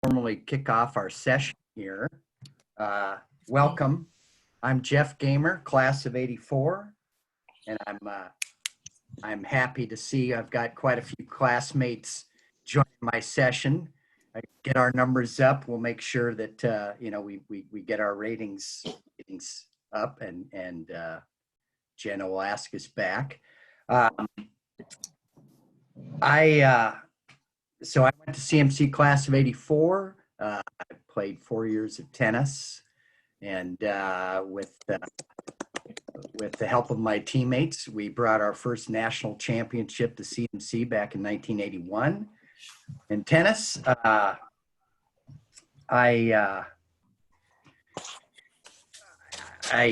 Formally kick off our session here. Welcome. I'm Jeff Gamer, class of '84, and I'm happy to see I've got quite a few classmates joining my session. Get our numbers up. We'll make sure that we get our ratings up, and Jenna will ask us back. So I went to CMC class of '84. I played 4 years of tennis, and with the help of my teammates, we brought our first national championship to CMC back in 1981. In tennis, I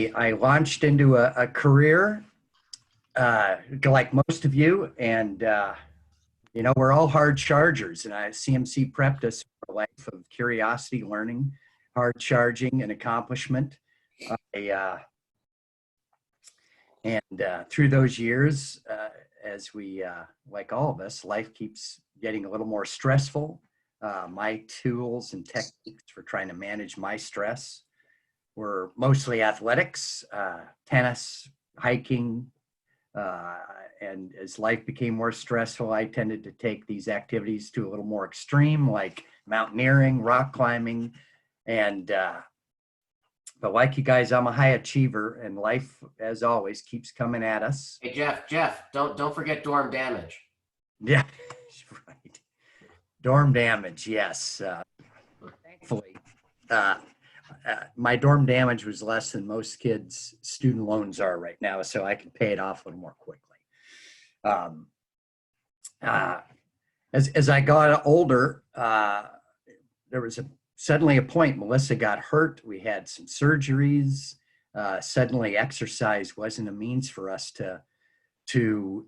launched into a career like most of you, and we're all hard chargers, and CMC prepped us for a life of curiosity, learning, hard charging, and accomplishment. Through those years, as we, like all of us, life keeps getting a little more stressful. My tools and techniques for trying to manage my stress were mostly athletics, tennis, hiking, and as life became more stressful, I tended to take these activities to a little more extreme, like mountaineering, rock climbing, and but like you guys, I'm a high achiever, and life, as always, keeps coming at us. Hey Jeff, don't forget dorm damage. Yeah, right. Dorm damage, yes. Thankfully, my dorm damage was less than most kids' student loans are right now, so I can pay it off a little more quickly. As I got older, there was suddenly a point. Melissa got hurt. We had some surgeries. Suddenly, exercise wasn't a means for us to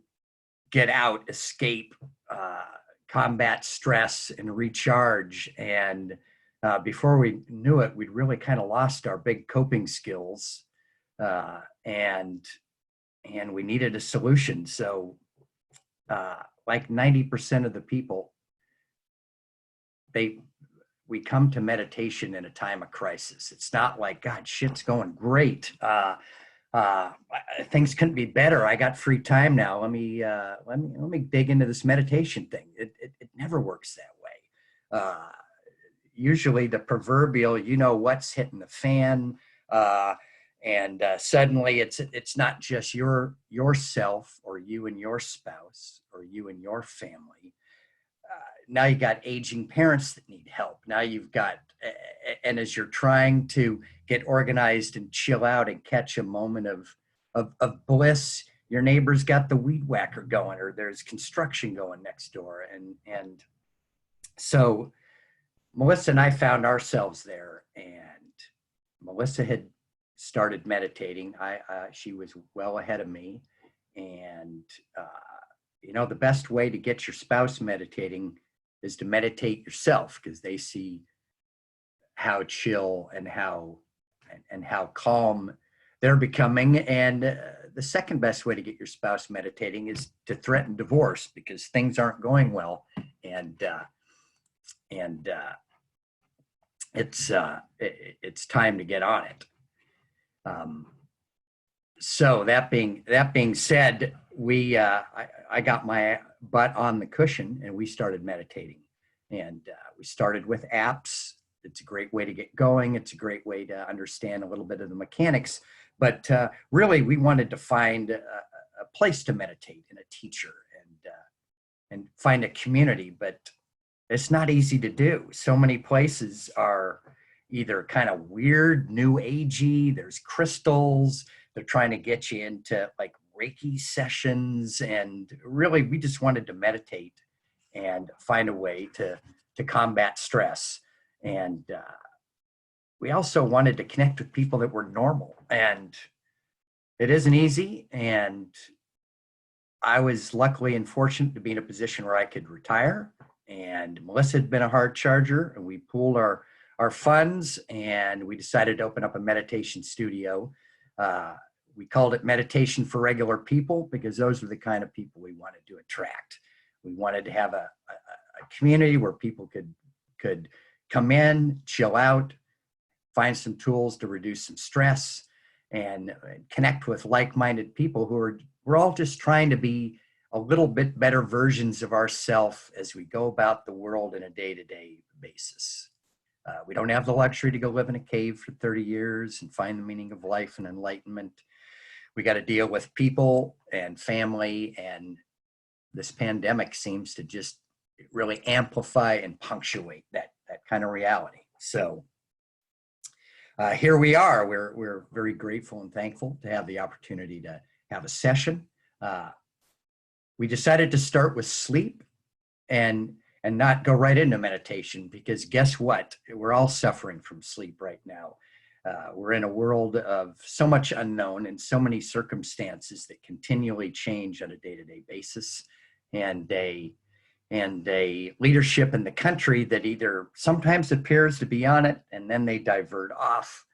get out, escape, combat stress, and recharge. And before we knew it, we'd really kind of lost our big coping skills, and we needed a solution. So, like 90% of the people, we come to meditation in a time of crisis. It's not like, God, shit's going great. Things couldn't be better. I got free time now. Let me dig into this meditation thing. It never works that way. Usually the proverbial, what's hitting the fan, and suddenly it's not just yourself or you and your spouse or you and your family. Now you got aging parents that need help. Now you've got, and as you're trying to get organized and chill out and catch a moment of bliss, your neighbor's got the weed whacker going, or there's construction going next door. And so Melissa and I found ourselves there, and Melissa had started meditating. She was well ahead of me. And, the best way to get your spouse meditating is to meditate yourself, because they see how chill and how calm they're becoming. And the second best way to get your spouse meditating is to threaten divorce, because things aren't going well, and it's time to get on it. So that being said, I got my butt on the cushion and we started meditating, and we started with apps. It's a great way to get going. It's a great way to understand a little bit of the mechanics, but really we wanted to find a place to meditate and a teacher, and find a community, but it's not easy to do. So many places are either kind of weird, new agey, there's crystals, they're trying to get you into like Reiki sessions, and really we just wanted to meditate and find a way to combat stress. And we also wanted to connect with people that were normal, and it isn't easy. And I was luckily and fortunate to be in a position where I could retire, and Melissa had been a hard charger, and we pooled our funds, and we decided to open up a meditation studio. We called it Meditation for Regular People, because those are the kind of people we wanted to attract. We wanted to have a community where people could come in, chill out, find some tools to reduce some stress, and connect with like-minded people we're all just trying to be a little bit better versions of ourselves as we go about the world in a day-to-day basis. We don't have the luxury to go live in a cave for 30 years and find the meaning of life and enlightenment. We got to deal with people and family, and this pandemic seems to just really amplify and punctuate that kind of reality. So here we are. We're very grateful and thankful to have the opportunity to have a session. We decided to start with sleep and not go right into meditation, because guess what? We're all suffering from sleep right now. We're in a world of so much unknown and so many circumstances that continually change on a day-to-day basis, and a leadership in the country that either sometimes appears to be on it and then they divert off,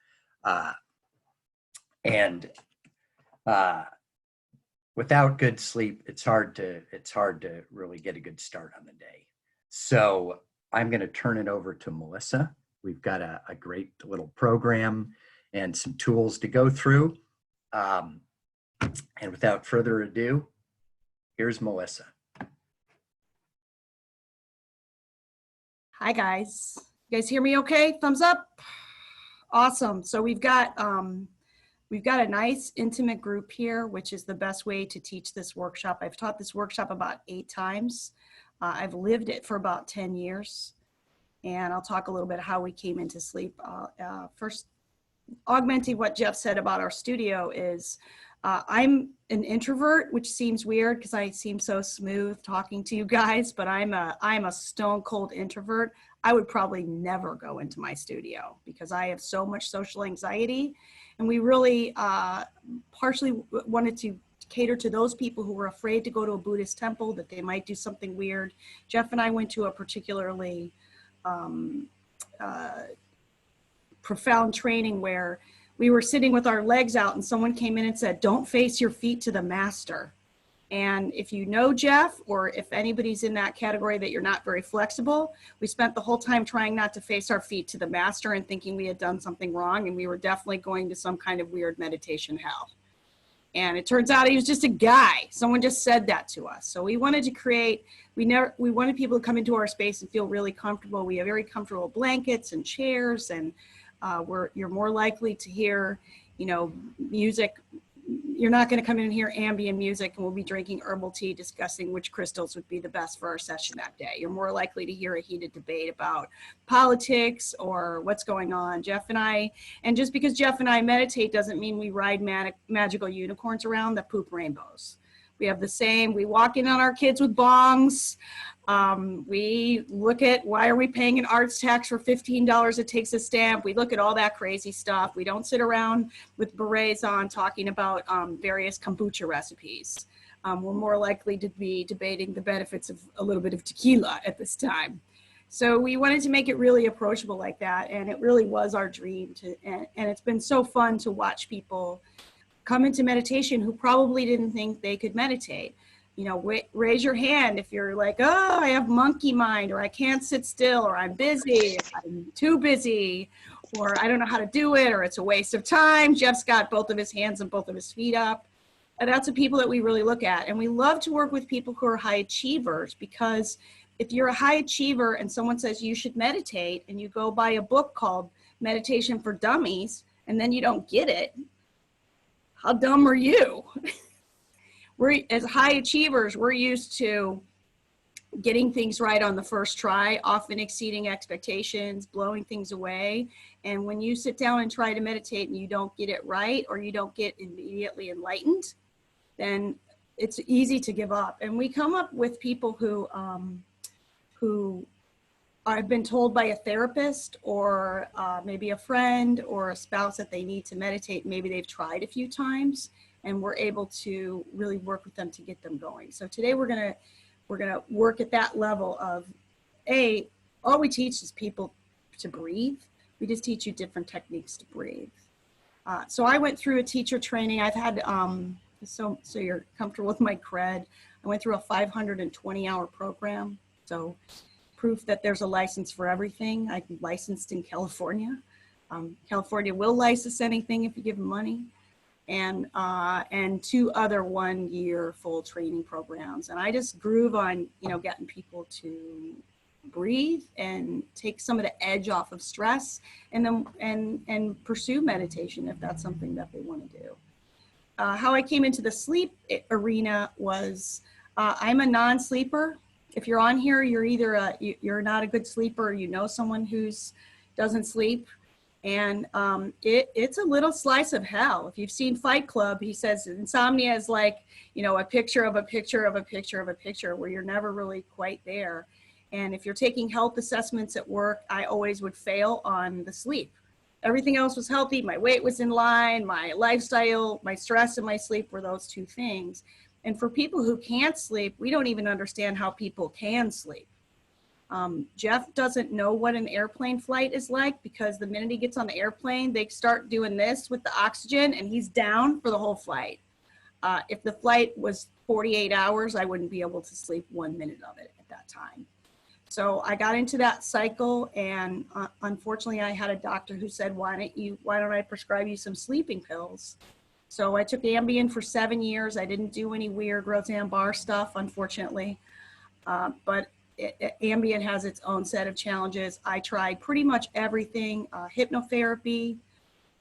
without good sleep, it's hard to really get a good start on the day. So I'm going to turn it over to Melissa. We've got a great little program and some tools to go through. And without further ado, here's Melissa. Hi, guys. You guys hear me okay? Thumbs up. Awesome. So we've got a nice intimate group here, which is the best way to teach this workshop. I've taught this workshop about 8 times. I've lived it for about 10 years. And I'll talk a little bit how we came into sleep. First, augmenting what Jeff said about our studio is I'm an introvert, which seems weird because I seem so smooth talking to you guys, but I'm a stone cold introvert. I would probably never go into my studio because I have so much social anxiety. And we really partially wanted to cater to those people who were afraid to go to a Buddhist temple, that they might do something weird. Jeff and I went to a particularly profound training where we were sitting with our legs out and someone came in and said, "Don't face your feet to the master." And if you know Jeff, or if anybody's in that category that you're not very flexible, we spent the whole time trying not to face our feet to the master and thinking we had done something wrong, and we were definitely going to some kind of weird meditation hell. And it turns out he was just a guy. Someone just said that to us. So we wanted to create, we wanted people to come into our space and feel really comfortable. We have very comfortable blankets and chairs, and you're more likely to hear, music. You're not going to come in and hear ambient music, and we'll be drinking herbal tea discussing which crystals would be the best for our session that day. You're more likely to hear a heated debate about politics or what's going on. Jeff and I, and just because Jeff and I meditate doesn't mean we ride magical unicorns around that poop rainbows. We have the same, we walk in on our kids with bongs. We look at, why are we paying an arts tax for $15? It takes a stamp. We look at all that crazy stuff. We don't sit around with berets on talking about various kombucha recipes. We're more likely to be debating the benefits of a little bit of tequila at this time. So we wanted to make it really approachable like that. And it really was our dream and it's been so fun to watch people come into meditation who probably didn't think they could meditate. Raise your hand if you're like, oh, I have monkey mind, or I can't sit still, or I'm busy, I'm too busy, or I don't know how to do it, or it's a waste of time. Jeff's got both of his hands and both of his feet up. And that's the people that we really look at. And we love to work with people who are high achievers, because if you're a high achiever and someone says you should meditate, and you go buy a book called Meditation for Dummies, and then you don't get it, how dumb are you? As high achievers, we're used to getting things right on the first try, often exceeding expectations, blowing things away. And when you sit down and try to meditate and you don't get it right, or you don't get immediately enlightened, then it's easy to give up. And we come up with people who have been told by a therapist, or maybe a friend or a spouse, that they need to meditate. Maybe they've tried a few times, and we're able to really work with them to get them going. So today we're gonna work at that level of, all we teach is people to breathe. We just teach you different techniques to breathe. So I went through a teacher training. I've had, so you're comfortable with my cred, I went through a 520-hour program. So proof that there's a license for everything. I'm licensed in California. California will license anything if you give them money. And 2 other 1-year full training programs. And I just groove on, you know, getting people to breathe and take some of the edge off of stress, and then and pursue meditation if that's something that they want to do. How I came into the sleep arena was I'm a non-sleeper. If you're on here, you're either you're not a good sleeper, or you know someone who's doesn't sleep. And it's a little slice of hell. If you've seen Fight Club, he says insomnia is like, you know, a picture of a picture of a picture of a picture, where you're never really quite there. And if you're taking health assessments at work, I always would fail on the sleep. Everything else was healthy. My weight was in line, my lifestyle, my stress and my sleep were those 2 things. And for people who can't sleep, we don't even understand how people can sleep. Jeff doesn't know what an airplane flight is like, because the minute he gets on the airplane, they start doing this with the oxygen and he's down for the whole flight. If the flight was 48 hours, I wouldn't be able to sleep 1 minute of it at that time. So I got into that cycle, and unfortunately I had a doctor who said, why don't I prescribe you some sleeping pills? So I took Ambien for 7 years. I didn't do any weird Roseanne Barr stuff, unfortunately, but Ambien has its own set of challenges. I tried pretty much everything, hypnotherapy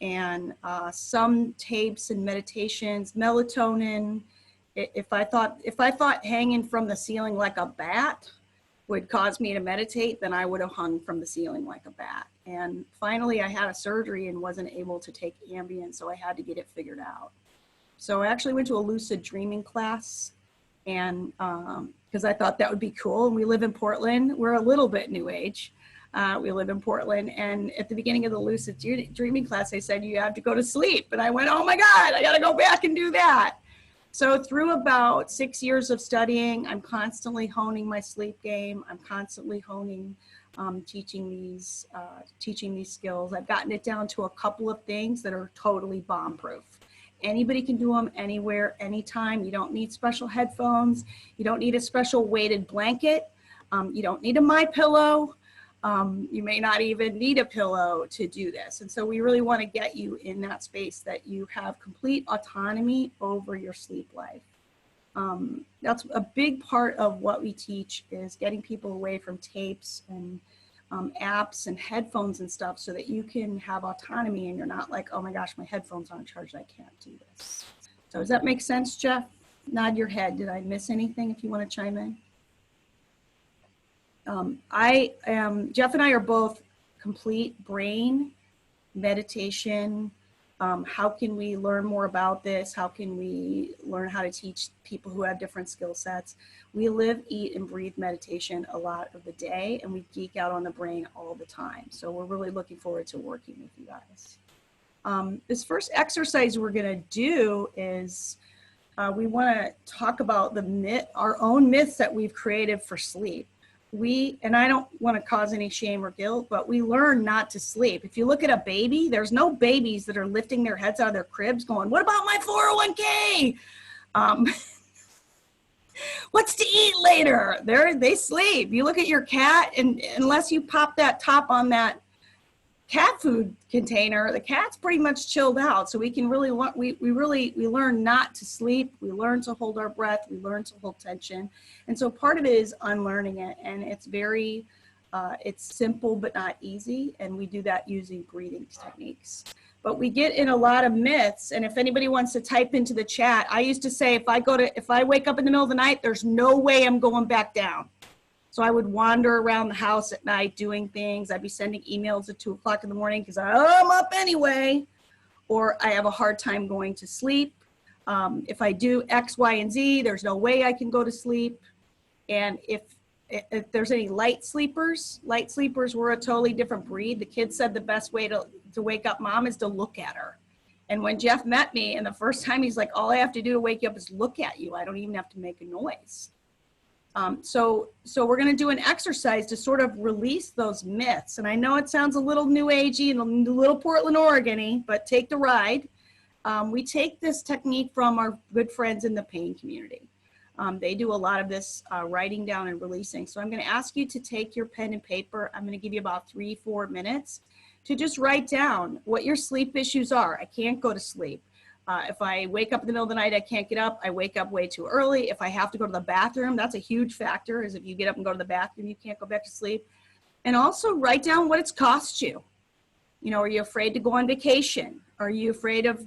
and some tapes and meditations, melatonin. If I thought hanging from the ceiling like a bat would cause me to meditate, then I would have hung from the ceiling like a bat. And finally I had a surgery and wasn't able to take Ambien, so I had to get it figured out. So I actually went to a lucid dreaming class, and because I thought that would be cool. And we live in Portland. We're a little bit new age. We live in Portland. And at the beginning of the lucid dreaming class, they said, you have to go to sleep. And I went, oh my God, I got to go back and do that. So through about 6 years of studying, I'm constantly honing my sleep game. I'm constantly honing, teaching these skills. I've gotten it down to a couple of things that are totally bomb-proof. Anybody can do them anywhere, anytime. You don't need special headphones. You don't need a special weighted blanket. You don't need a MyPillow. You may not even need a pillow to do this. And so we really want to get you in that space that you have complete autonomy over your sleep life. That's a big part of what we teach, is getting people away from tapes and apps and headphones and stuff, so that you can have autonomy and you're not like, oh my gosh, my headphones aren't charged, I can't do this. So does that make sense, Jeff? Nod your head. Did I miss anything if you want to chime in? Jeff and I are both complete brain meditation. How can we learn more about this? How can we learn how to teach people who have different skill sets? We live, eat, and breathe meditation a lot of the day, and we geek out on the brain all the time. So we're really looking forward to working with you guys. This first exercise we're going to do is we want to talk about our own myths that we've created for sleep. And I don't want to cause any shame or guilt, but we learn not to sleep. If you look at a baby, there's no babies that are lifting their heads out of their cribs going, what about my 401k? What's to eat later? They sleep. You look at your cat, and unless you pop that top on that cat food container, the cat's pretty much chilled out. So we can really we learn not to sleep. We learn to hold our breath. We learn to hold tension. And so part of it is unlearning it. And it's very, it's simple, but not easy. And we do that using breathing techniques. But we get in a lot of myths. And if anybody wants to type into the chat, I used to say, if I wake up in the middle of the night, there's no way I'm going back down. So I would wander around the house at night doing things. I'd be sending emails at 2 o'clock in the morning because I'm up anyway, or I have a hard time going to sleep. If I do X, Y, and Z, there's no way I can go to sleep. And if there's any light sleepers were a totally different breed. The kids said the best way to wake up mom is to look at her. And when Jeff met me, and the first time he's like, all I have to do to wake you up is look at you. I don't even have to make a noise. So we're going to do an exercise to sort of release those myths. And I know it sounds a little new agey and a little Portland, Oregon-y, but take the ride. We take this technique from our good friends in the pain community. They do a lot of this writing down and releasing. So I'm going to ask you to take your pen and paper. I'm going to give you about 3-4 minutes to just write down what your sleep issues are. I can't go to sleep. If I wake up in the middle of the night, I can't get up. I wake up way too early. If I have to go to the bathroom, that's a huge factor, is if you get up and go to the bathroom, you can't go back to sleep. And also write down what it's cost you. You know, are you afraid to go on vacation? Are you afraid of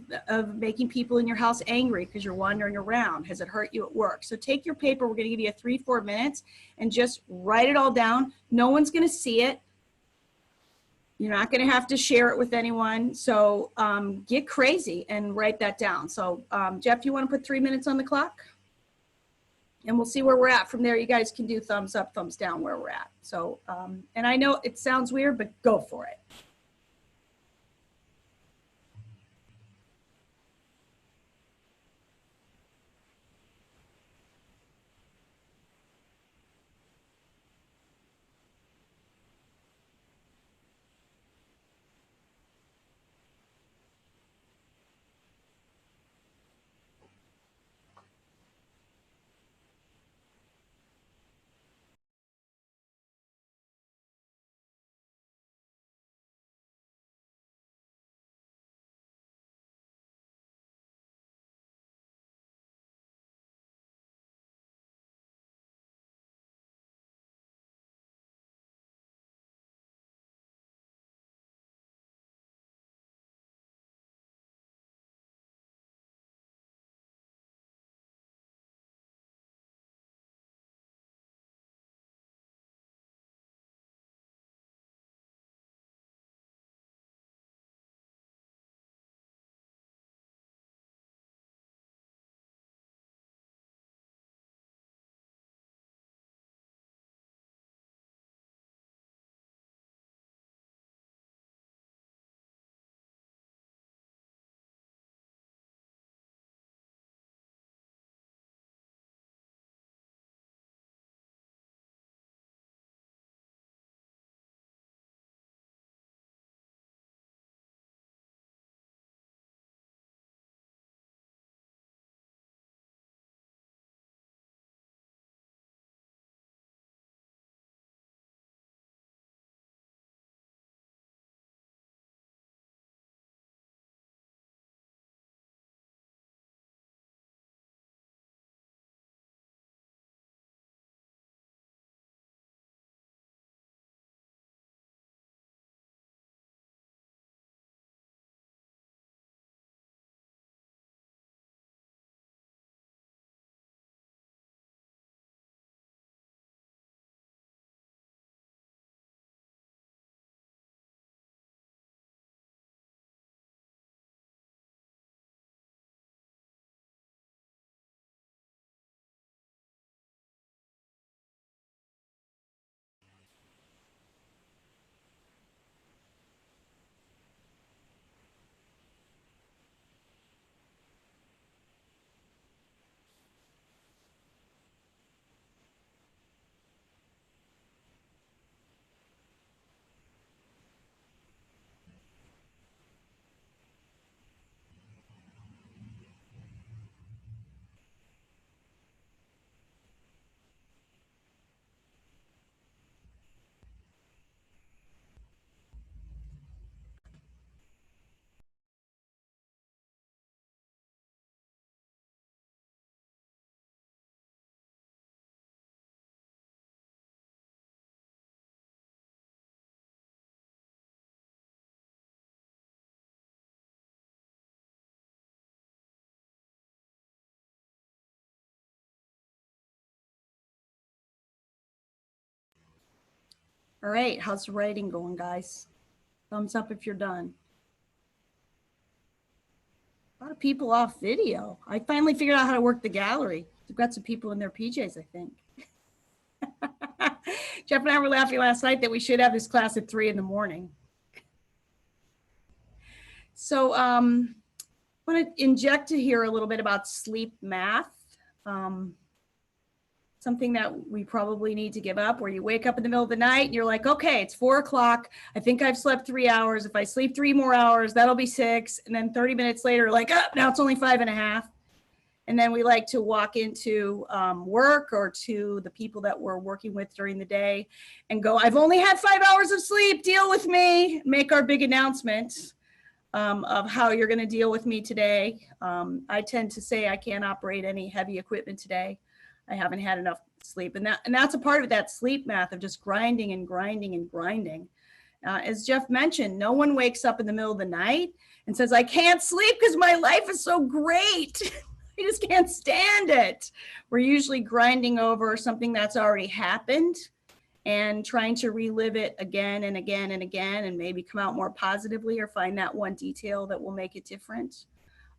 making people in your house angry because you're wandering around? Has it hurt you at work? So take your paper. We're going to give you 3-4 minutes and just write it all down. No one's going to see it. You're not going to have to share it with anyone. So get crazy and write that down. So Jeff, you want to put 3 minutes on the clock? And we'll see where we're at from there. You guys can do thumbs up, thumbs down where we're at. So, and I know it sounds weird, but go for it. All right, how's the writing going, guys? Thumbs up if you're done. A lot of people off video. I finally figured out how to work the gallery. We've got some people in their PJs, I think. Jeff and I were laughing last night that we should have this class at 3 in the morning. So I want to inject here a little bit about sleep math. Something that we probably need to give up, where you wake up in the middle of the night and you're like, okay, it's 4 o'clock. I think I've slept 3 hours. If I sleep 3 more hours, that'll be 6. And then 30 minutes later, like, oh, now it's only 5.5. And then we like to walk into work or to the people that we're working with during the day and go, I've only had 5 hours of sleep, deal with me, make our big announcement of how you're gonna deal with me today. I tend to say I can't operate any heavy equipment today. I haven't had enough sleep. And that's a part of that sleep math of just grinding and grinding and grinding. As Jeff mentioned, no one wakes up in the middle of the night and says, I can't sleep because my life is so great. I just can't stand it. We're usually grinding over something that's already happened and trying to relive it again and again and again, and maybe come out more positively or find that one detail that will make it different.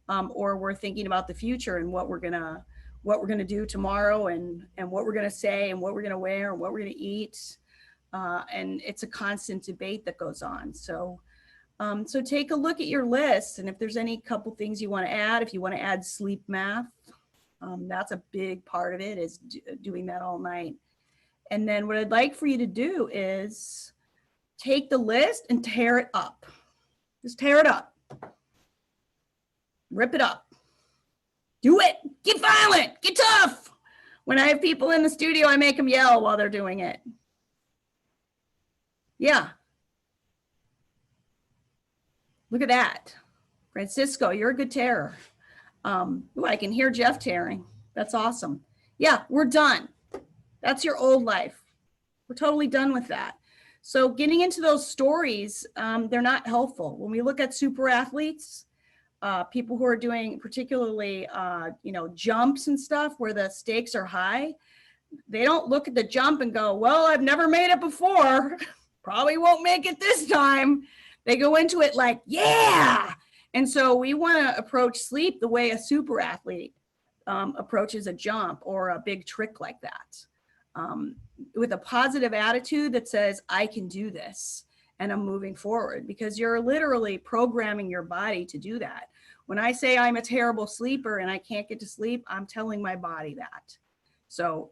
Or we're thinking about the future and what we're gonna do tomorrow, and what we're gonna say, and what we're gonna wear, and what we're gonna eat. And it's a constant debate that goes on. So take a look at your list, and if there's any couple things you want to add, if you want to add sleep math, that's a big part of it, is doing that all night. And then what I'd like for you to do is take the list and tear it up. Just tear it up. Rip it up. Do it. Get violent. Get tough. When I have people in the studio, I make them yell while they're doing it. Yeah. Look at that. Francisco, you're a good tearer. Ooh, I can hear Jeff tearing. That's awesome. Yeah, we're done. That's your old life. We're totally done with that. So getting into those stories, they're not helpful. When we look at super athletes, people who are doing particularly, jumps and stuff where the stakes are high, they don't look at the jump and go, well, I've never made it before. Probably won't make it this time. They go into it like, yeah. And so we want to approach sleep the way a super athlete approaches a jump or a big trick like that. With a positive attitude that says, I can do this and I'm moving forward, because you're literally programming your body to do that. When I say I'm a terrible sleeper and I can't get to sleep, I'm telling my body that. So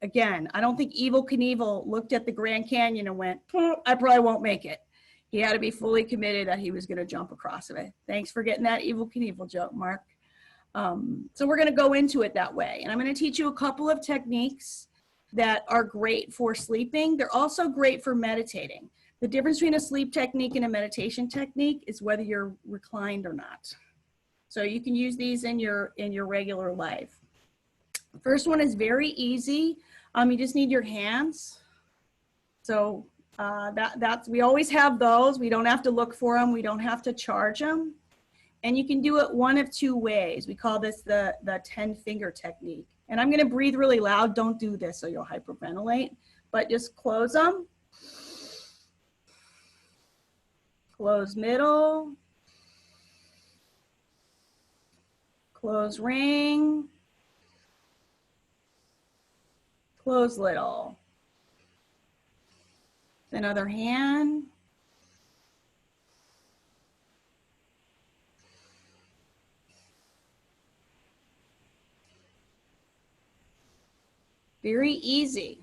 again, I don't think Evel Knievel looked at the Grand Canyon and went, I probably won't make it. He had to be fully committed that he was going to jump across it. Thanks for getting that Evel Knievel joke, Mark. So we're going to go into it that way. And I'm going to teach you a couple of techniques that are great for sleeping. They're also great for meditating. The difference between a sleep technique and a meditation technique is whether you're reclined or not. So you can use these in your regular life. The first one is very easy. You just need your hands. So we always have those. We don't have to look for them. We don't have to charge them. And you can do it one of two ways. We call this the 10-finger technique. And I'm going to breathe really loud. Don't do this so you'll hyperventilate, but just close them. Close middle. Close ring. Close little. Another hand. Very easy.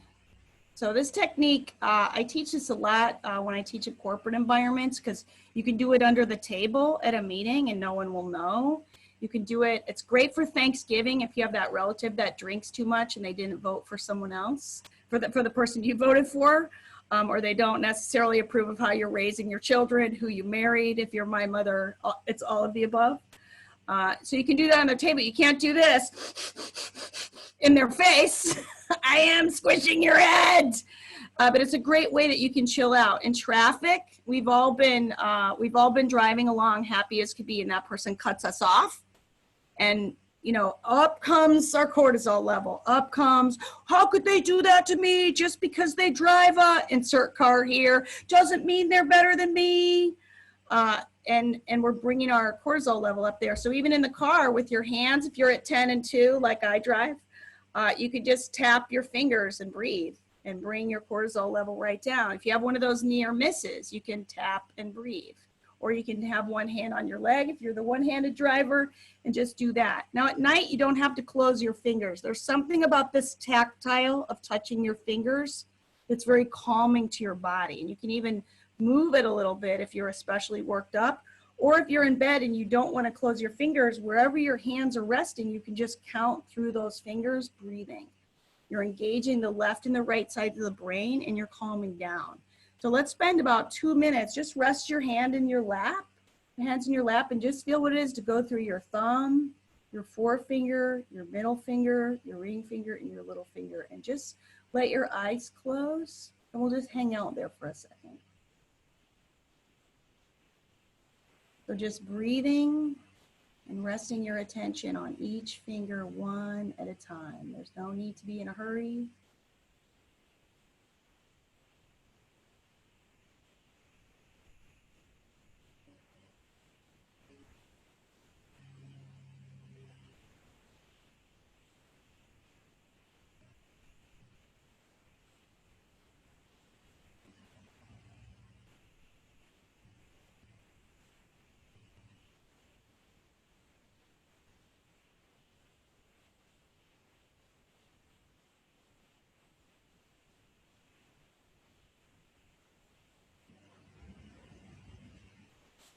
So this technique, I teach this a lot when I teach at corporate environments, because you can do it under the table at a meeting and no one will know. You can do it. It's great for Thanksgiving if you have that relative that drinks too much and they didn't vote for someone else, for the person you voted for, or they don't necessarily approve of how you're raising your children, who you married. If you're my mother, it's all of the above. So you can do that on the table. You can't do this in their face. I am squishing your head. But it's a great way that you can chill out. In traffic, we've all been driving along happy as could be, and that person cuts us off. And up comes our cortisol level. Up comes, how could they do that to me? Just because they drive a insert car here doesn't mean they're better than me. And we're bringing our cortisol level up there. So even in the car with your hands, if you're at 10 and 2, like I drive, you could just tap your fingers and breathe and bring your cortisol level right down. If you have one of those near misses, you can tap and breathe. Or you can have one hand on your leg if you're the one-handed driver and just do that. Now at night, you don't have to close your fingers. There's something about this tactile of touching your fingers that's very calming to your body. And you can even move it a little bit if you're especially worked up, Or if you're in bed and you don't want to close your fingers, wherever your hands are resting, you can just count through those fingers, breathing. You're engaging the left and the right sides of the brain, and you're calming down. So let's spend about 2 minutes. Just rest your hand in your lap, hands in your lap, and just feel what it is to go through your thumb, your forefinger, your middle finger, your ring finger, and your little finger. And just let your eyes close, and we'll just hang out there for a second. So just breathing and resting your attention on each finger one at a time. There's no need to be in a hurry.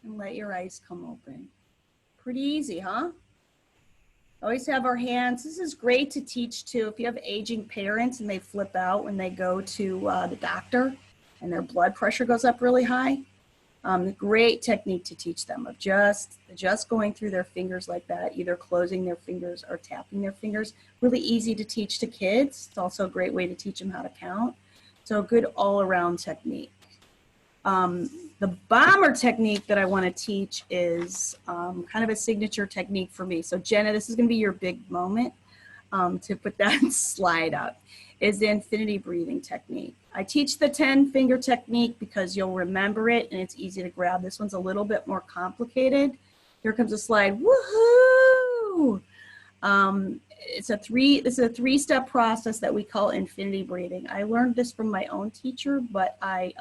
And let your eyes come open. Pretty easy, huh? Always have our hands. This is great to teach too. If you have aging parents and they flip out when they go to the doctor and their blood pressure goes up really high, great technique to teach them of just going through their fingers like that, either closing their fingers or tapping their fingers. Really easy to teach to kids. It's also a great way to teach them how to count. So a good all-around technique. The bomber technique that I want to teach is kind of a signature technique for me. So Jenna, this is going to be your big moment to put that slide up, is the infinity breathing technique. I teach the 10-finger technique because you'll remember it and it's easy to grab. This one's a little bit more complicated. Here comes a slide. Woohoo! This is a three-step process that we call infinity breathing. I learned this from my own teacher, but I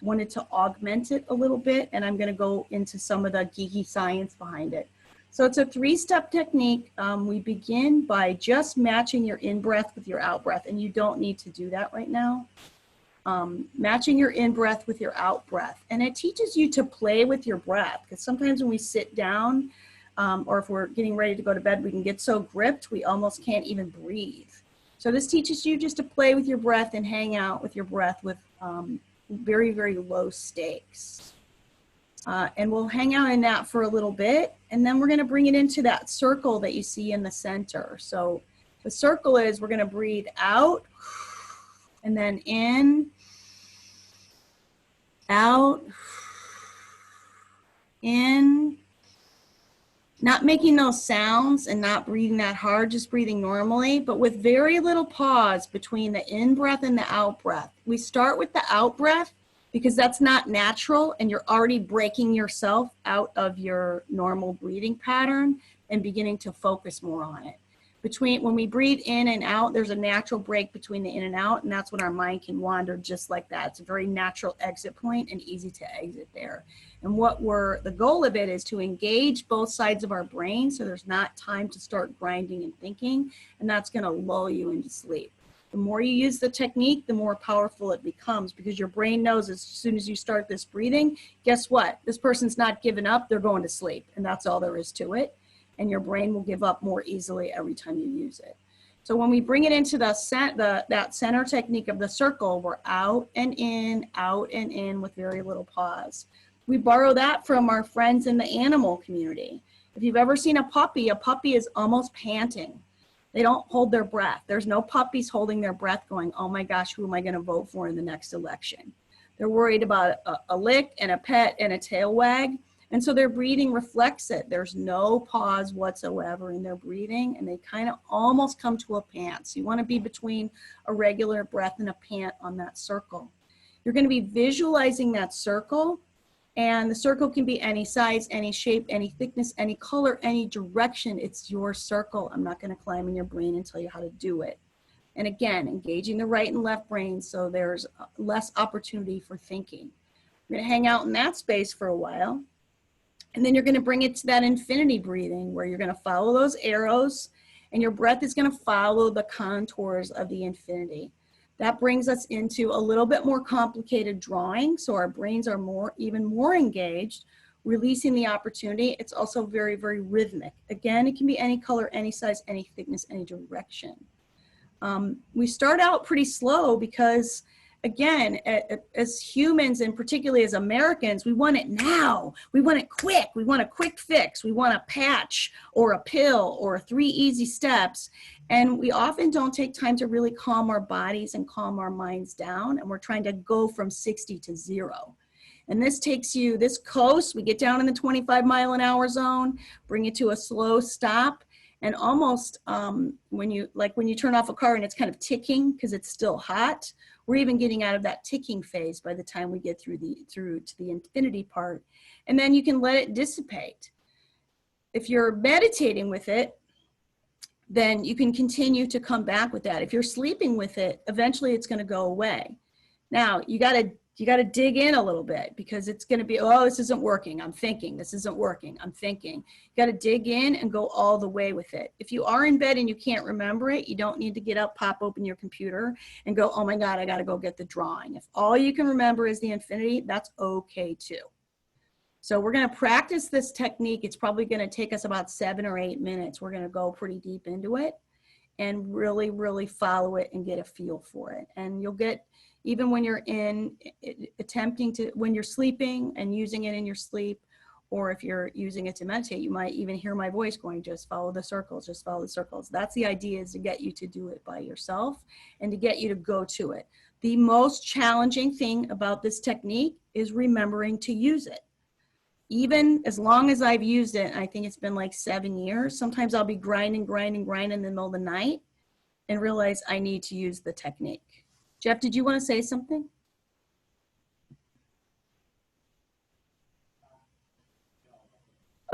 wanted to augment it a little bit, and I'm going to go into some of the geeky science behind it. So it's a three-step technique. We begin by just matching your in-breath with your out-breath, and you don't need to do that right now. Matching your in-breath with your out-breath, and it teaches you to play with your breath, because sometimes when we sit down or if we're getting ready to go to bed, we can get so gripped we almost can't even breathe. So this teaches you just to play with your breath and hang out with your breath with very, very low stakes. And we'll hang out in that for a little bit, and then we're going to bring it into that circle that you see in the center. So the circle is, we're going to breathe out and then in, out, in, not making those sounds and not breathing that hard, just breathing normally, but with very little pause between the in-breath and the out-breath. We start with the out-breath because that's not natural, and you're already breaking yourself out of your normal breathing pattern and beginning to focus more on it. When we breathe in and out, there's a natural break between the in and out, and that's when our mind can wander just like that. It's a very natural exit point and easy to exit there. And the goal of it is to engage both sides of our brain so there's not time to start grinding and thinking, and that's going to lull you into sleep. The more you use the technique, the more powerful it becomes, because your brain knows as soon as you start this breathing, guess what? This person's not giving up, they're going to sleep, and that's all there is to it. And your brain will give up more easily every time you use it. So when we bring it into that center technique of the circle, we're out and in with very little pause. We borrow that from our friends in the animal community. If you've ever seen a puppy is almost panting. They don't hold their breath. There's no puppies holding their breath going, oh my gosh, who am I going to vote for in the next election? They're worried about a lick and a pet and a tail wag. And so their breathing reflects it. There's no pause whatsoever in their breathing, and they kind of almost come to a pant. So you want to be between a regular breath and a pant on that circle. You're going to be visualizing that circle, and the circle can be any size, any shape, any thickness, any color, any direction. It's your circle. I'm not going to climb in your brain and tell you how to do it. And again, engaging the right and left brain so there's less opportunity for thinking. You're going to hang out in that space for a while. And then you're going to bring it to that infinity breathing where you're going to follow those arrows and your breath is going to follow the contours of the infinity. That brings us into a little bit more complicated drawing. So our brains are even more engaged releasing the opportunity. It's also very, very rhythmic. Again, it can be any color, any size, any thickness, any direction. We start out pretty slow because, again, as humans and particularly as Americans, we want it now. We want it quick. We want a quick fix. We want a patch or a pill or 3 easy steps. And we often don't take time to really calm our bodies and calm our minds down. And we're trying to go from 60 to 0. And this takes you, this coast, we get down in the 25-mile-an-hour zone, bring it to a slow stop. And almost when you turn off a car and it's kind of ticking because it's still hot, we're even getting out of that ticking phase by the time we get through to the infinity part. And then you can let it dissipate. If you're meditating with it, then you can continue to come back with that. If you're sleeping with it, eventually it's going to go away. Now, you got to dig in a little bit because it's going to be, oh, this isn't working. I'm thinking. This isn't working. I'm thinking. You got to dig in and go all the way with it. If you are in bed and you can't remember it, you don't need to get up, pop open your computer and go, oh my God, I got to go get the drawing. If all you can remember is the infinity, that's okay too. So we're going to practice this technique. It's probably going to take us about 7 or 8 minutes. We're going to go pretty deep into it and really, really follow it and get a feel for it. And you'll get, even when you're when you're sleeping and using it in your sleep, or if you're using it to meditate, you might even hear my voice going, just follow the circles, just follow the circles. That's the idea, is to get you to do it by yourself and to get you to go to it. The most challenging thing about this technique is remembering to use it. Even as long as I've used it, I think it's been like 7 years, sometimes I'll be grinding in the middle of the night and realize I need to use the technique. Jeff, did you want to say something?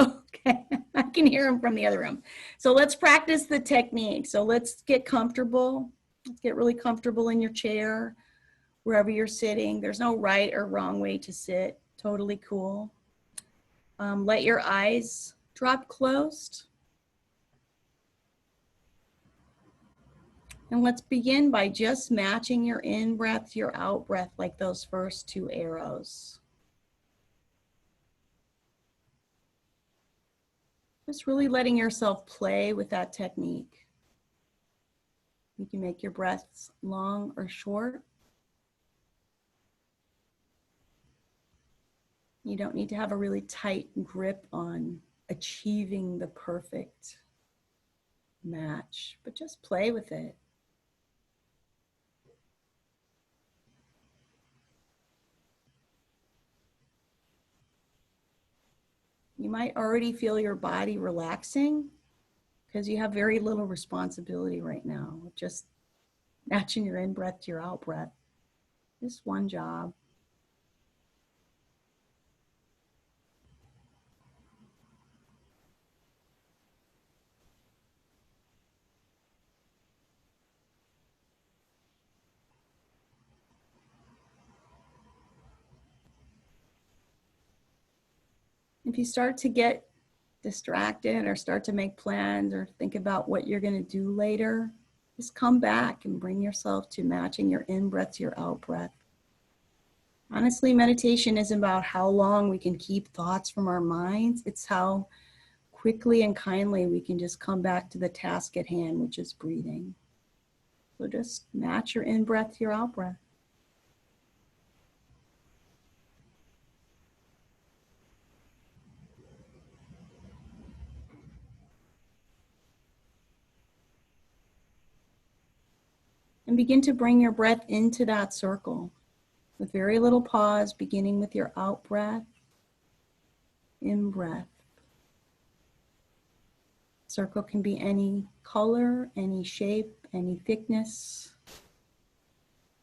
Okay, I can hear him from the other room. So let's practice the technique. So let's get comfortable. Let's get really comfortable in your chair, wherever you're sitting. There's no right or wrong way to sit. Totally cool. Let your eyes drop closed. And let's begin by just matching your in-breath to your out-breath like those first 2 arrows. Just really letting yourself play with that technique. You can make your breaths long or short. You don't need to have a really tight grip on achieving the perfect match, but just play with it. You might already feel your body relaxing because you have very little responsibility right now, just matching your in-breath to your out-breath. Just one job. If you start to get distracted or start to make plans or think about what you're going to do later, just come back and bring yourself to matching your in-breath to your out-breath. Honestly, meditation isn't about how long we can keep thoughts from our minds. It's how quickly and kindly we can just come back to the task at hand, which is breathing. So just match your in-breath to your out-breath. And begin to bring your breath into that circle with very little pause, beginning with your out breath, in breath. Circle can be any color, any shape, any thickness.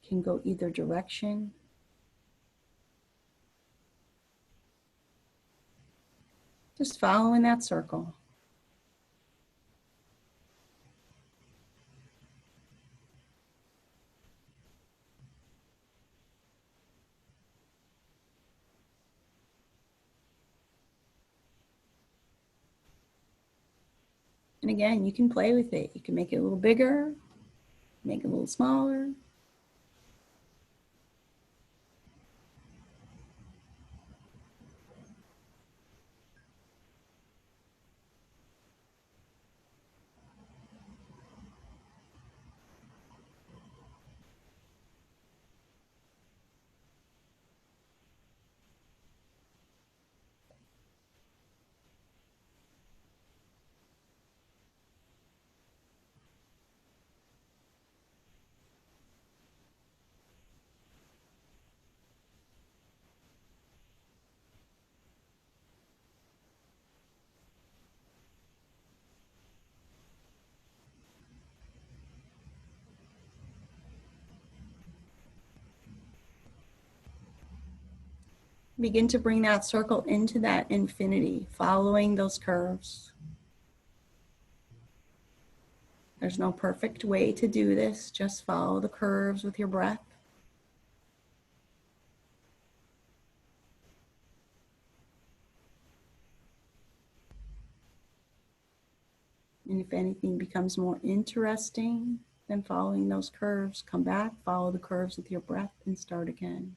Can go either direction. Just following that circle. And again, you can play with it. You can make it a little bigger, make it a little smaller. Begin to bring that circle into that infinity, following those curves. There's no perfect way to do this. Just follow the curves with your breath. And if anything becomes more interesting than following those curves, come back, follow the curves with your breath, and start again.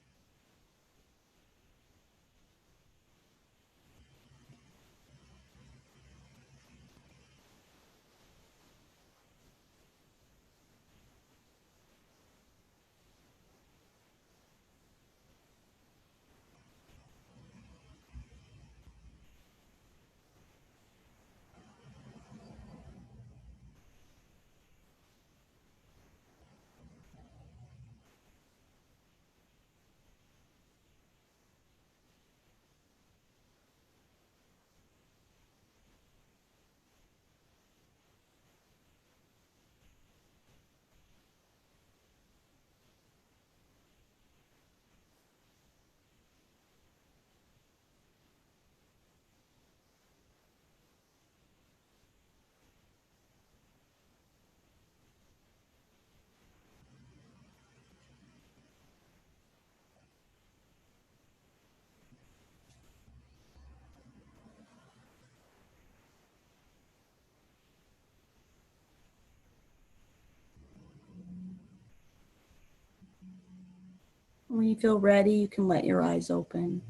When you feel ready, you can let your eyes open.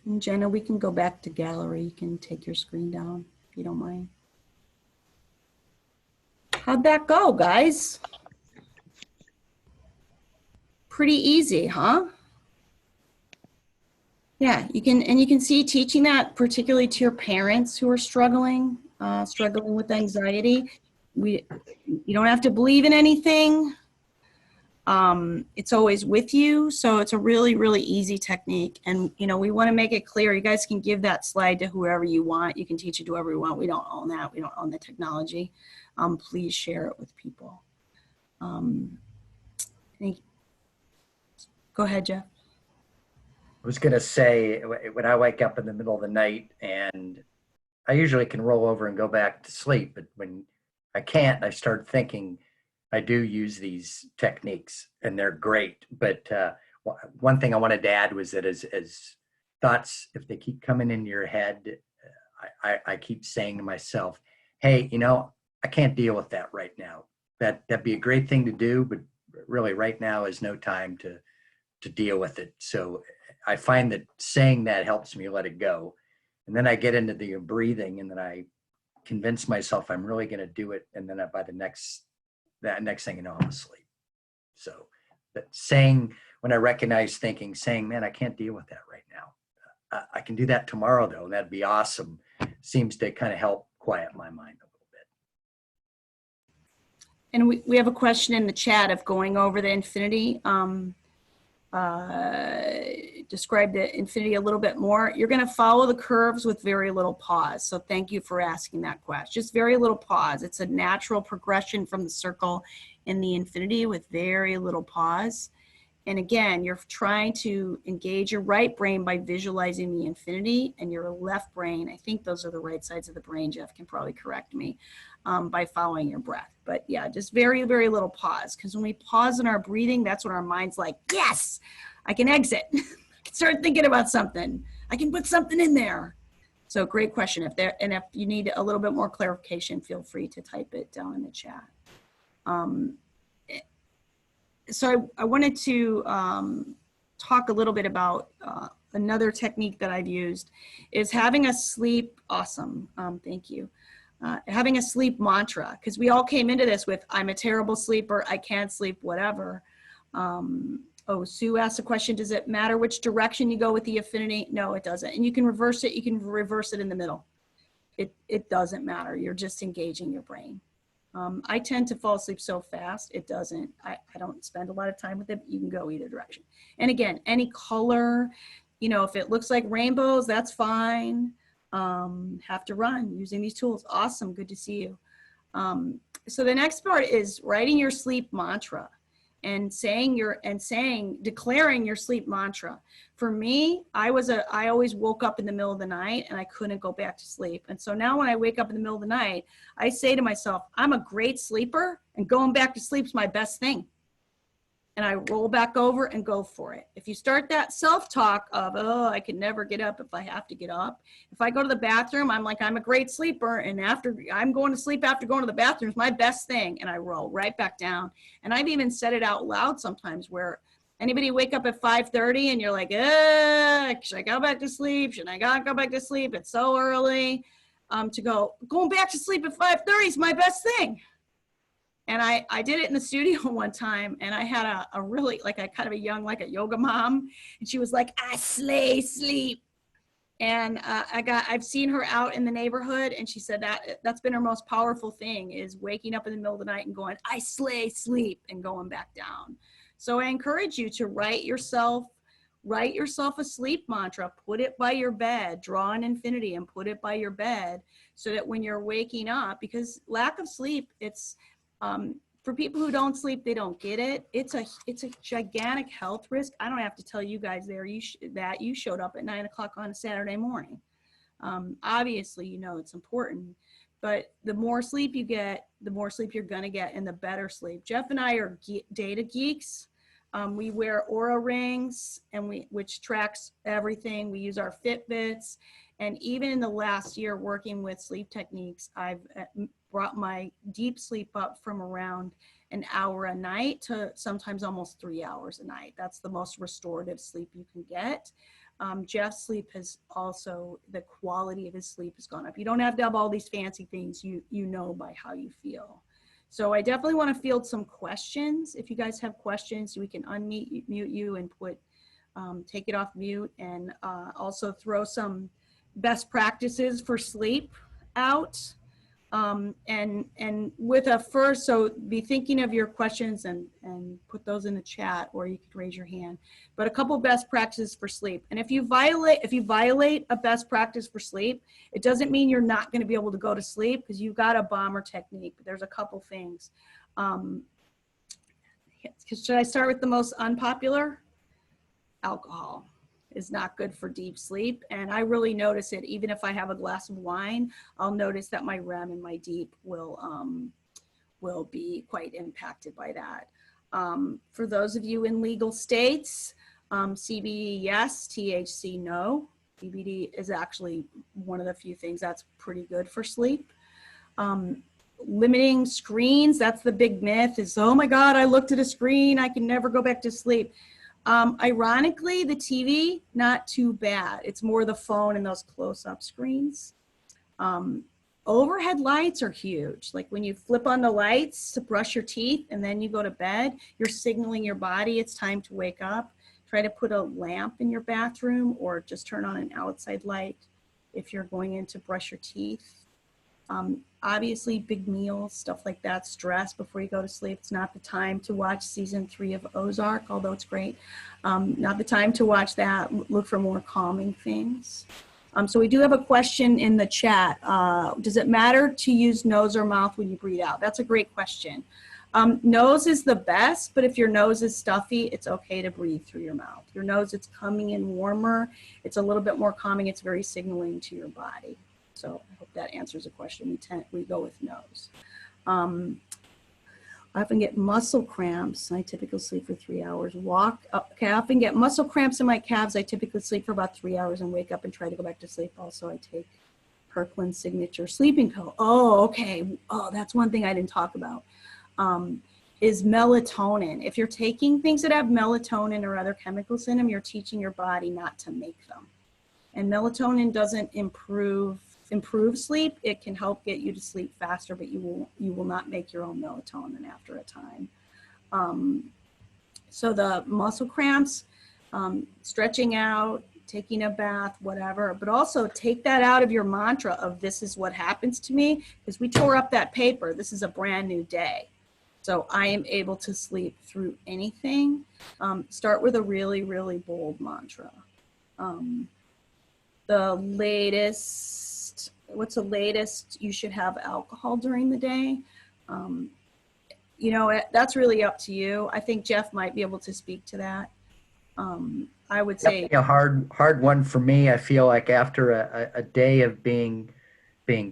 And Jenna, we can go back to gallery. You can take your screen down if you don't mind. How'd that go, guys? Pretty easy, huh? Yeah, you can see teaching that particularly to your parents who are struggling with anxiety. You don't have to believe in anything. It's always with you. So it's a really, really easy technique. And, we want to make it clear. You guys can give that slide to whoever you want. You can teach it to whoever you want. We don't own that. We don't own the technology. Please share it with people. Go ahead, Jeff. I was going to say, when I wake up in the middle of the night, and I usually can roll over and go back to sleep, but when I can't, I start thinking. I do use these techniques, and they're great. But one thing I wanted to add was that as thoughts, if they keep coming into your head, I keep saying to myself, hey, I can't deal with that right now. That'd be a great thing to do, but really right now is no time to deal with it. So I find that saying that helps me let it go. And then I get into the breathing, and then I convince myself I'm really going to do it. And then by that next thing I'm asleep. So that saying, when I recognize thinking, saying, man, I can't deal with that right now. I can do that tomorrow though. That'd be awesome. Seems to kind of help quiet my mind a little bit. And we have a question in the chat of going over the infinity. Describe the infinity a little bit more. You're going to follow the curves with very little pause. So thank you for asking that question. Just very little pause. It's a natural progression from the circle in the infinity with very little pause. And again, you're trying to engage your right brain by visualizing the infinity, and your left brain, I think those are the right sides of the brain, Jeff can probably correct me, by following your breath. But yeah, just very, very little pause. Because when we pause in our breathing, that's when our mind's like, yes, I can exit. I can start thinking about something. I can put something in there. So great question. If you need a little bit more clarification, feel free to type it down in the chat. So I wanted to talk a little bit about another technique that I've used is having a sleep, awesome, thank you. Having a sleep mantra, because we all came into this with, I'm a terrible sleeper, I can't sleep, whatever. Sue asked a question, does it matter which direction you go with the affinity? No, it doesn't. And you can reverse it in the middle. It doesn't matter, you're just engaging your brain. I tend to fall asleep so fast, it doesn't, I don't spend a lot of time with it, but you can go either direction. And again, any color, if it looks like rainbows, that's fine. Have to run using these tools. Awesome, good to see you. So the next part is writing your sleep mantra. and declaring your sleep mantra. For me, I always woke up in the middle of the night and I couldn't go back to sleep. And so now when I wake up in the middle of the night, I say to myself, I'm a great sleeper and going back to sleep is my best thing. And I roll back over and go for it. If you start that self-talk of, oh, I can never get up if I have to get up. If I go to the bathroom, I'm like, I'm a great sleeper. And after I'm going to sleep after going to the bathroom is my best thing. And I roll right back down. And I've even said it out loud sometimes where anybody wake up at 5:30 and you're like, should I go back to sleep? Should I not go back to sleep? It's so early. Going back to sleep at 5:30 is my best thing. And I did it in the studio one time, and I had a really, like a kind of a young, like a yoga mom, and she was like, I slay sleep. And I've seen her out in the neighborhood, and she said that's been her most powerful thing, is waking up in the middle of the night and going, I slay sleep, and going back down. So I encourage you to write yourself a sleep mantra, put it by your bed, draw an infinity and put it by your bed, so that when you're waking up, because lack of sleep, it's, for people who don't sleep, they don't get it. It's a gigantic health risk. I don't have to tell you guys that you showed up at 9 o'clock on a Saturday morning. Obviously, you know it's important, but the more sleep you get, the more sleep you're gonna get, and the better sleep. Jeff and I are data geeks. We wear Oura rings, which tracks everything. We use our Fitbits, and even in the last year working with sleep techniques, I've brought my deep sleep up from around an hour a night to sometimes almost 3 hours a night. That's the most restorative sleep you can get. Jeff's sleep has also, the quality of his sleep has gone up. You don't have to have all these fancy things, you know by how you feel. So I definitely want to field some questions. If you guys have questions, we can mute you and take it off mute, and also throw some best practices for sleep out. And with a first, so be thinking of your questions and put those in the chat, or you could raise your hand. But a couple best practices for sleep. And if you violate a best practice for sleep, it doesn't mean you're not going to be able to go to sleep, because you've got a bomber technique. But there's a couple things. Should I start with the most unpopular? Alcohol is not good for deep sleep, and I really notice it. Even if I have a glass of wine, I'll notice that my REM and my deep will be quite impacted by that. For those of you in legal states, CBD yes, THC no. CBD is actually one of the few things that's pretty good for sleep. Limiting screens, that's the big myth, is, oh my God, I looked at a screen, I can never go back to sleep. Ironically, the TV, not too bad. It's more the phone and those close-up screens. Overhead lights are huge. Like when you flip on the lights to brush your teeth and then you go to bed, you're signaling your body it's time to wake up. Try to put a lamp in your bathroom, or just turn on an outside light if you're going in to brush your teeth. Obviously, big meals, stuff like that, stress before you go to sleep. It's not the time to watch season 3 of Ozark, although it's great. Not the time to watch that. Look for more calming things. So we do have a question in the chat. Does it matter to use nose or mouth when you breathe out? That's a great question. Nose is the best, but if your nose is stuffy, it's okay to breathe through your mouth. Your nose, it's coming in warmer. It's a little bit more calming. It's very signaling to your body. So I hope that answers the question. We go with nose. I often get muscle cramps. I typically sleep for 3 hours. I often get muscle cramps in my calves. I typically sleep for about 3 hours and wake up and try to go back to sleep. Also, I take Kirkland's Signature Sleeping Pill. Oh, okay. Oh, that's one thing I didn't talk about. Is melatonin. If you're taking things that have melatonin or other chemicals in them, you're teaching your body not to make them. And melatonin doesn't improve sleep. It can help get you to sleep faster, but you will not make your own melatonin after a time. So the muscle cramps, stretching out, taking a bath, whatever, but also take that out of your mantra of this is what happens to me, because we tore up that paper. This is a brand new day. So I am able to sleep through anything. Start with a really, really bold mantra. What's the latest you should have alcohol during the day? you know, that's really up to you. I think Jeff might be able to speak to that. I would say Definitely a hard one for me. I feel like after a day of being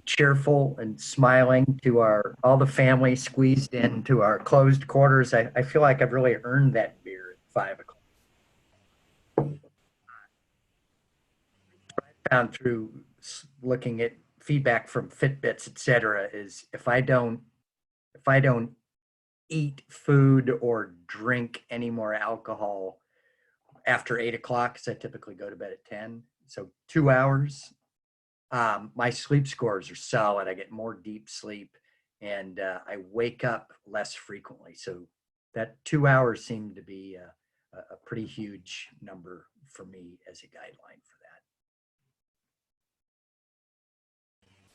cheerful and smiling to all the family squeezed into our closed quarters, I feel like I've really earned that beer at 5 o'clock. What I found through looking at feedback from Fitbits, et cetera, is if I don't eat food or drink any more alcohol after 8 o'clock, because I typically go to bed at 10, so 2 hours, my sleep scores are solid. I get more deep sleep, and I wake up less frequently. So that 2 hours seemed to be a pretty huge number for me as a guideline for that.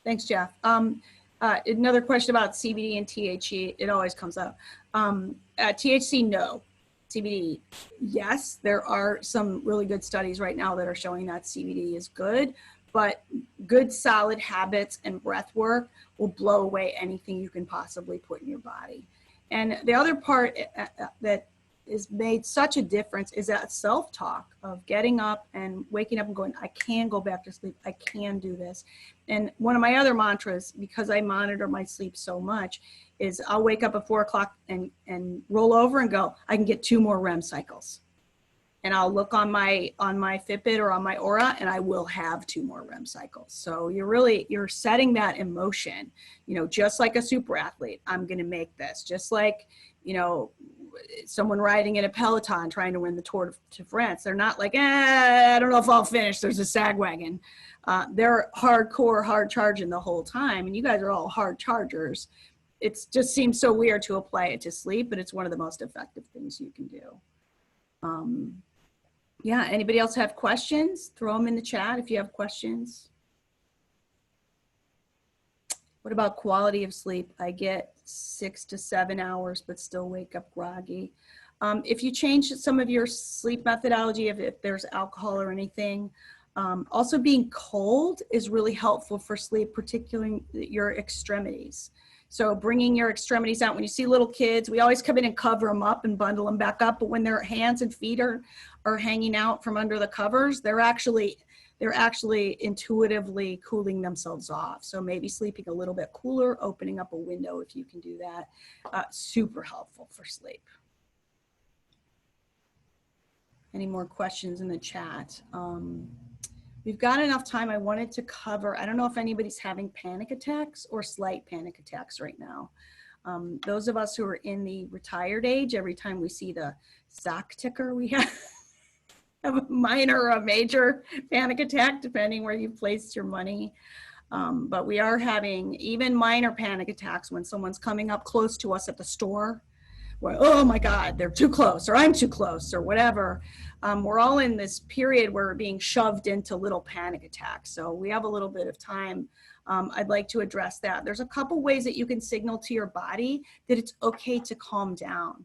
Thanks, Jeff. Another question about CBD and THC. It always comes up. THC, no. CBD, yes. There are some really good studies right now that are showing that CBD is good, but good solid habits and breath work will blow away anything you can possibly put in your body. And the other part that is made such a difference is that self-talk of getting up and waking up and going, I can go back to sleep. I can do this. And one of my other mantras, because I monitor my sleep so much, is I'll wake up at 4 o'clock and roll over and go, I can get 2 more REM cycles. And I'll look on my Fitbit or on my Aura, and I will have 2 more REM cycles. So you're setting that in motion, you know, just like a super athlete. I'm going to make this. Just like, you know, someone riding in a Peloton trying to win the Tour de France. They're not like, I don't know if I'll finish. There's a sag wagon. They're hardcore, hard charging the whole time. And you guys are all hard chargers. It just seems so weird to apply it to sleep, but it's one of the most effective things you can do. Yeah, anybody else have questions? Throw them in the chat if you have questions. What about quality of sleep? I get 6 to 7 hours, but still wake up groggy. If you change some of your sleep methodology, if there's alcohol or anything, also being cold is really helpful for sleep, particularly your extremities. So bringing your extremities out. When you see little kids, we always come in and cover them up and bundle them back up. But when their hands and feet are hanging out from under the covers, they're actually intuitively cooling themselves off. So maybe sleeping a little bit cooler, opening up a window if you can do that. Super helpful for sleep. Any more questions in the chat? We've got enough time. I wanted to cover, I don't know if anybody's having panic attacks or slight panic attacks right now. Those of us who are in the retired age, every time we see the SOC ticker, we have a minor or a major panic attack, depending where you placed your money. But we are having even minor panic attacks when someone's coming up close to us at the store. Where, oh my God, they're too close, or I'm too close, or whatever. We're all in this period where we're being shoved into little panic attacks. So we have a little bit of time. I'd like to address that. There's a couple ways that you can signal to your body that it's okay to calm down.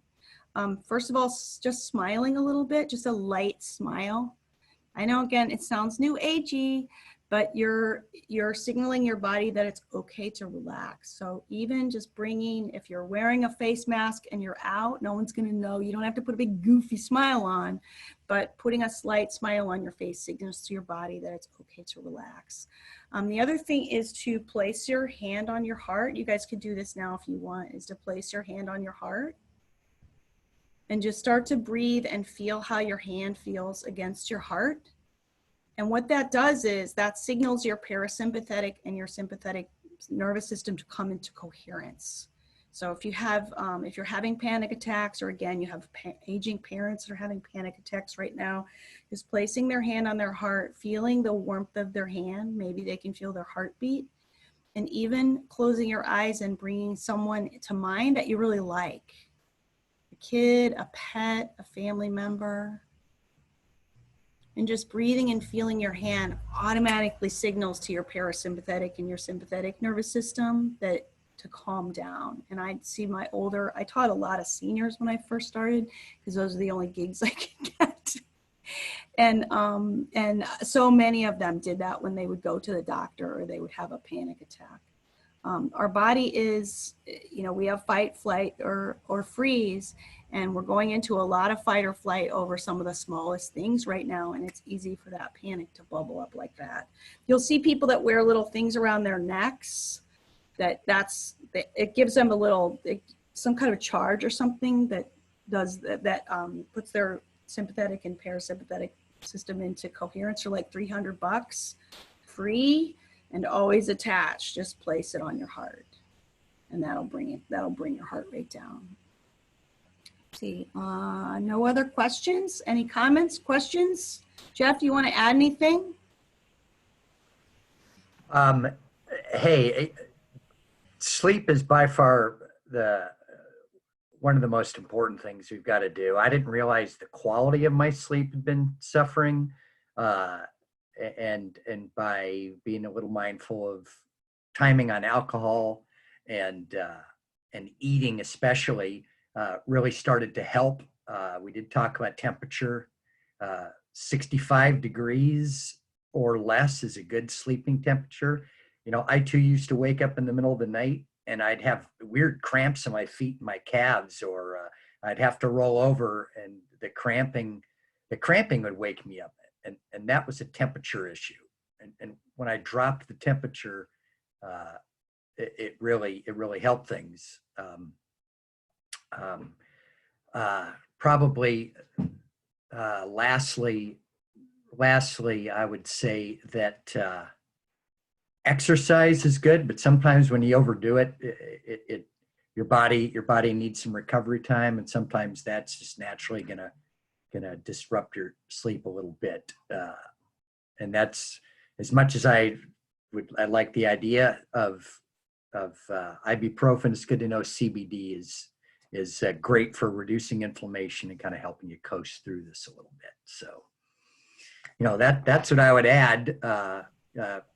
First of all, just smiling a little bit, just a light smile. I know, again, it sounds new agey, but you're signaling your body that it's okay to relax. So even just bringing, if you're wearing a face mask and you're out, no one's gonna know. You don't have to put a big goofy smile on, but putting a slight smile on your face signals to your body that it's okay to relax. The other thing is to place your hand on your heart. You guys can do this now if you want, is to place your hand on your heart and just start to breathe and feel how your hand feels against your heart. And what that does is that signals your parasympathetic and your sympathetic nervous system to come into coherence. So if you have, if you're having panic attacks, or again, you have aging parents that are having panic attacks right now, just placing their hand on their heart, feeling the warmth of their hand, maybe they can feel their heartbeat, and even closing your eyes and bringing someone to mind that you really like. A kid, a pet, a family member. And just breathing and feeling your hand automatically signals to your parasympathetic and your sympathetic nervous system that to calm down. And I taught a lot of seniors when I first started, because those are the only gigs I could get. And so many of them did that when they would go to the doctor or they would have a panic attack. Our body is, you know, we have fight, flight, or freeze, and we're going into a lot of fight or flight over some of the smallest things right now, and it's easy for that panic to bubble up like that. You'll see people that wear little things around their necks it gives them a little, some kind of charge or something that does that puts their sympathetic and parasympathetic system into coherence for like $300, free and always attached. Just place it on your heart, and that'll bring your heart rate down. Let's see, no other questions? Any comments, questions? Jeff, you want to add anything? Hey, sleep is by far one of the most important things we've got to do. I didn't realize the quality of my sleep had been suffering, and by being a little mindful of timing on alcohol and eating especially, really started to help. We did talk about temperature. 65 degrees or less is a good sleeping temperature. You know, I too used to wake up in the middle of the night and I'd have weird cramps in my feet and my calves, or I'd have to roll over, and the cramping would wake me up, and that was a temperature issue. And when I dropped the temperature, it really helped things. Probably lastly, I would say that exercise is good, but sometimes when you overdo it, your body needs some recovery time, and sometimes that's just naturally gonna disrupt your sleep a little bit. And that's, as much as I like the idea of ibuprofen, it's good to know CBD is great for reducing inflammation and kind of helping you coast through this a little bit. So, you know, that's what I would add.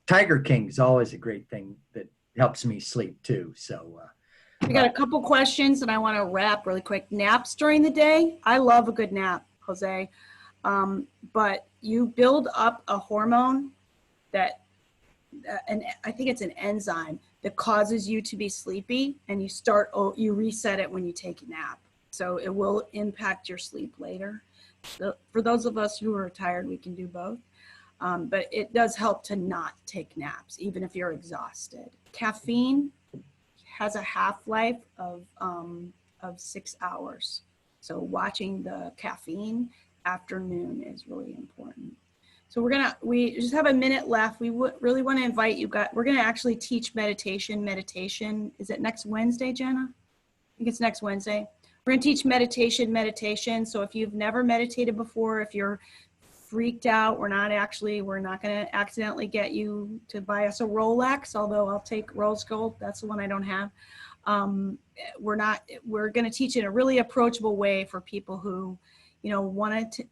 Tiger King is always a great thing that helps me sleep too. So we got a couple questions and I want to wrap really quick. Naps during the day. I love a good nap, Jose. But you build up a hormone that, and I think it's an enzyme that causes you to be sleepy, and you reset it when you take a nap. So it will impact your sleep later. So for those of us who are tired, we can do both. But it does help to not take naps, even if you're exhausted. Caffeine has a half-life of 6 hours. So watching the caffeine afternoon is really important. So we just have a minute left. We really want to invite you guys. We're going to actually teach meditation. Is it next Wednesday, Jenna? I think it's next Wednesday. We're going to teach meditation. So if you've never meditated before, if you're freaked out, we're not going to accidentally get you to buy us a Rolex, although I'll take rose gold. That's the one I don't have. We're going to teach in a really approachable way for people who, you know, want to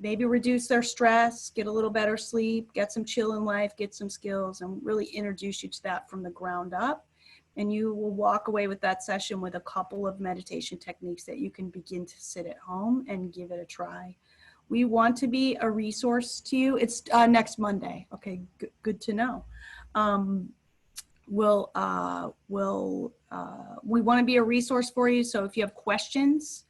maybe reduce their stress, get a little better sleep, get some chill in life, get some skills, and really introduce you to that from the ground up. And you will walk away with that session with a couple of meditation techniques that you can begin to sit at home and give it a try. We want to be a resource to you. It's next Monday. Okay, good to know. We want to be a resource for you. So if you have questions,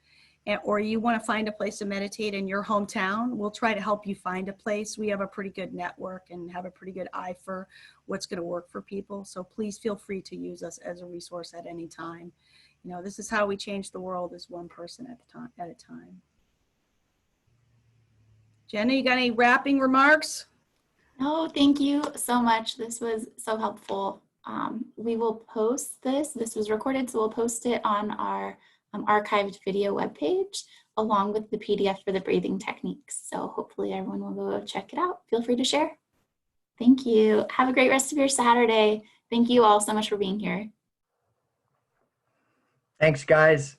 or you want to find a place to meditate in your hometown, we'll try to help you find a place. We have a pretty good network and have a pretty good eye for what's going to work for people. So please feel free to use us as a resource at any time. You know, this is how we change the world, is one person at a time. Jenna, you got any wrapping remarks? No, thank you so much. This was so helpful. We will post this. This was recorded, so we'll post it on our archived video webpage, along with the PDF for the breathing techniques. So hopefully everyone will go check it out. Feel free to share. Thank you. Have a great rest of your Saturday. Thank you all so much for being here. Thanks, guys.